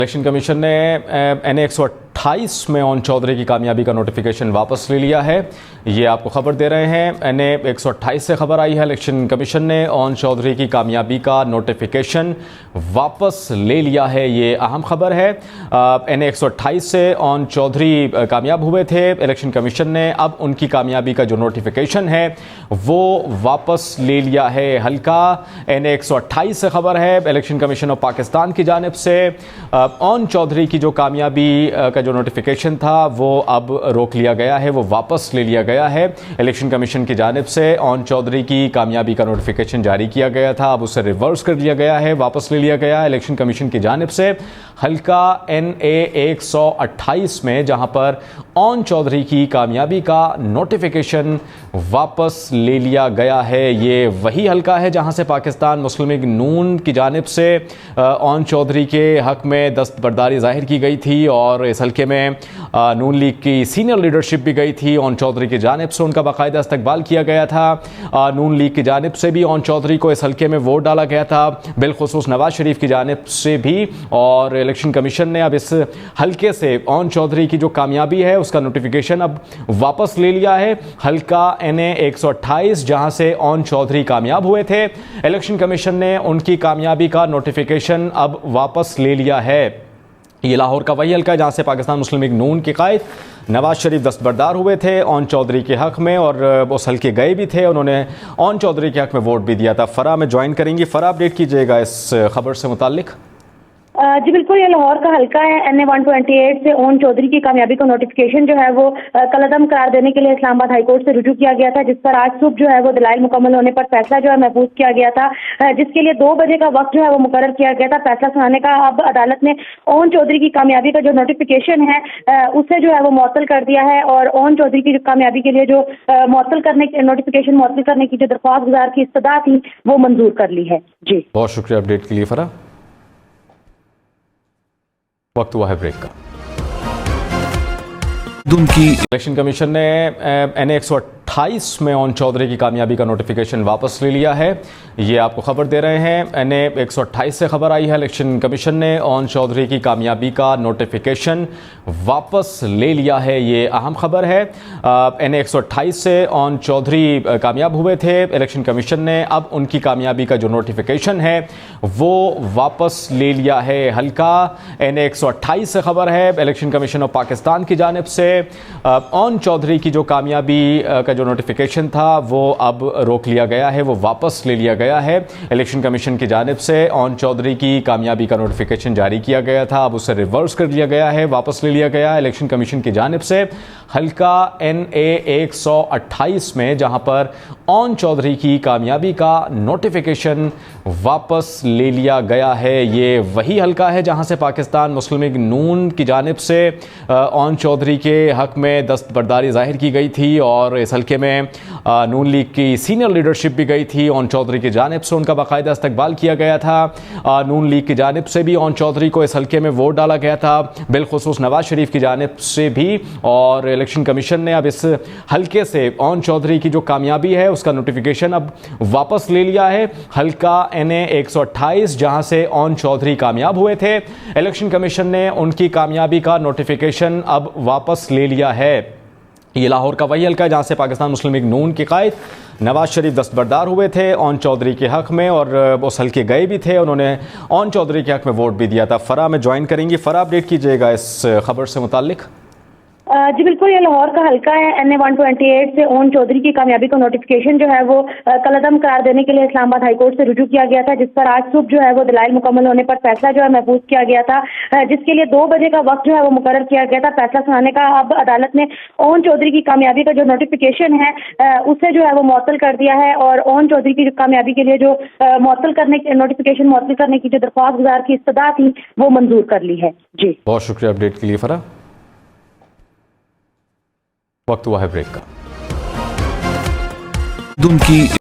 Election commission ने NA 128 में own Chaudhary की कामयाबी का नोटिफिकेशन वापस ले लिया है। ये आपको खबर दे रहे हैं। NA 128 से खबर आई है, इलेक्शन कमीशन ने ओन चौधरी की कामयाबी का नोटिफिकेशन वापस ले लिया है। ये अहम खबर है। NA 128 से ओन चौधरी कामयाब हुए थे। इलेक्शन कमीशन ने अब उनकी कामयाबी का जो नोटिफिकेशन है वो वापस ले लिया है। हल्का NA 128 से खबर है, इलेक्शन कमीशन ऑफ पाकिस्तान की जानिब से ओन चौधरी की जो कामयाबी का जो नोटिफिकेशन था वो अब रोक लिया गया है, वो वापस ले लिया गया है। इलेक्शन कमीशन की जानिब से ओन चौधरी की कामयाबी का नोटिफिकेशन जारी किया गया था, अब उसे रिवर्स कर लिया गया है, वापस ले लिया गया है इलेक्शन कमीशन की जानिब से। हल्का NA 128 में जहां पर ओन चौधरी की कामयाबी का नोटिफिकेशन वापस ले लिया गया है, ये वही हल्का है जहां से पाकिस्तान मुस्लिम लीग नून की जानिब से ओन चौधरी के हक में दस्तबरदारी जाहिर की गई थी और इस हल्के में नून लीग की सीनियर लीडरशिप भी गई थी। ओन चौधरी की जानिब से उनका बाकायदा इस्तकबाल किया गया था। नून लीग की जानिब से भी ओन चौधरी को इस हल्के में वोट डाला गया था, बिलखुसूस नवाज शरीफ की जानिब से भी। और इलेक्शन कमीशन ने अब इस हल्के से ओन चौधरी की जो कामयाबी है उसका नोटिफिकेशन अब वापस ले लिया है। हल्का NA 128 जहां से ओन चौधरी कामयाब हुए थे, इलेक्शन कमीशन ने उनकी कामयाबी का नोटिफिकेशन अब वापस ले लिया है। ये लाहौर का वही हल्का है जहां से पाकिस्तान मुस्लिम लीग नून के कायद नवाज शरीफ दस्तबरदार हुए थे ओन चौधरी के हक में और उस हल्के गए भी थे, उन्होंने ओन चौधरी के हक में वोट भी दिया था। फरा में ज्वाइन करेंगी, फरा अपडेट कीजिएगा इस खबर से मुताल्लिक। जी बिल्कुल, ये लाहौर का हल्का है। NA 128 से ओन चौधरी की कामयाबी का नोटिफिकेशन जो है वो कलअदम करार देने के लिए इस्लामाबाद हाई कोर्ट से रुजू किया गया था, जिस पर आज सुबह जो है वो दलाइल मुकम्मल होने पर फैसला जो है महफूज किया गया था, जिसके लिए 2 बजे का वक्त जो है वो मुकर्रर किया गया था फैसला सुनाने का। अब अदालत ने ओन चौधरी की कामयाबी का जो नोटिफिकेशन है उसे जो है वो मुअत्तल कर दिया है और ओन चौधरी की कामयाबी के लिए जो नोटिफिकेशन मुअत्तल करने की जो दरख्वास्त गुजार की इस्तदा थी वो मंजूर कर ली है। जी बहुत शुक्रिया अपडेट के लिए फरा। वक्त हुआ है ब्रेक का। इलेक्शन कमीशन ने NA 128 में ओन चौधरी की कामयाबी का नोटिफिकेशन वापस ले लिया है। ये आपको खबर दे रहे हैं। NA 128 से खबर आई है, इलेक्शन कमीशन ने ओन चौधरी की कामयाबी का नोटिफिकेशन वापस ले लिया है। ये अहम खबर है। NA 128 से ओन चौधरी कामयाब हुए थे, इलेक्शन कमीशन ने अब उनकी कामयाबी का जो नोटिफिकेशन है वो वापस ले लिया है। हल्का NA 128 से खबर है, इलेक्शन कमीशन ऑफ पाकिस्तान की जानिब से ओन चौधरी की जो कामयाबी का जो नोटिफिकेशन था वो अब रोक लिया गया है, वो वापस ले लिया गया है। इलेक्शन कमीशन की जानिब से ओन चौधरी की कामयाबी का नोटिफिकेशन जारी किया गया था, अब उसे रिवर्स कर लिया गया है, वापस ले लिया गया है इलेक्शन कमीशन की जानिब से। हल्का NA 128 में जहां पर ओन चौधरी की कामयाबी का नोटिफिकेशन वापस ले लिया गया है, ये वही हल्का है जहां से पाकिस्तान मुस्लिम लीग नून की जानिब से ओन चौधरी के हक में दस्तबरदारी जाहिर की गई थी और इस हल्के में नून लीग की सीनियर लीडरशिप भी गई थी। ओन चौधरी की जानिब से उनका बाकायदा इस्तकबाल किया गया था। नून लीग की जानिब से भी ओन चौधरी को इस हल्के में वोट डाला गया था, बिलखुसूस नवाज शरीफ की जानिब से भी। और इलेक्शन कमीशन ने अब इस हल्के से ओन चौधरी की जो कामयाबी है उसका नोटिफिकेशन अब वापस ले लिया है। हल्का NA 128 जहां से ओन चौधरी कामयाब हुए थे, इलेक्शन कमीशन ने उनकी कामयाबी का नोटिफिकेशन अब वापस ले लिया है। ये लाहौर का वही हल्का है जहां से पाकिस्तान मुस्लिम लीग नून के कायद नवाज शरीफ दस्तबरदार हुए थे ओन चौधरी के हक में और उस हल्के गए भी थे, उन्होंने ओन चौधरी के हक में वोट भी दिया था। फरा में ज्वाइन करेंगी, फरा अपडेट कीजिएगा इस खबर से मुताल्लिक। जी बिल्कुल, ये लाहौर का हल्का है। NA 128 से ओन चौधरी की कामयाबी का नोटिफिकेशन जो है वो कलअदम करार देने के लिए इस्लामाबाद हाई कोर्ट से रुजू किया गया था, जिस पर आज सुबह जो है वो दलाइल मुकम्मल होने पर फैसला जो है महफूज किया गया था, जिसके लिए 2 बजे का वक्त जो है वो मुकर्रर किया गया था फैसला सुनाने का। अब अदालत ने ओन चौधरी की कामयाबी का जो नोटिफिकेशन है उसे जो है वो मुअत्तल कर दिया है और ओन चौधरी की कामयाबी के लिए जो नोटिफिकेशन मुअत्तल करने की जो दरख्वास्त गुजार की इस्तदा थी वो मंजूर कर ली है। जी बहुत शुक्रिया अपडेट के लिए फरा। वक्त हुआ है ब्रेक का।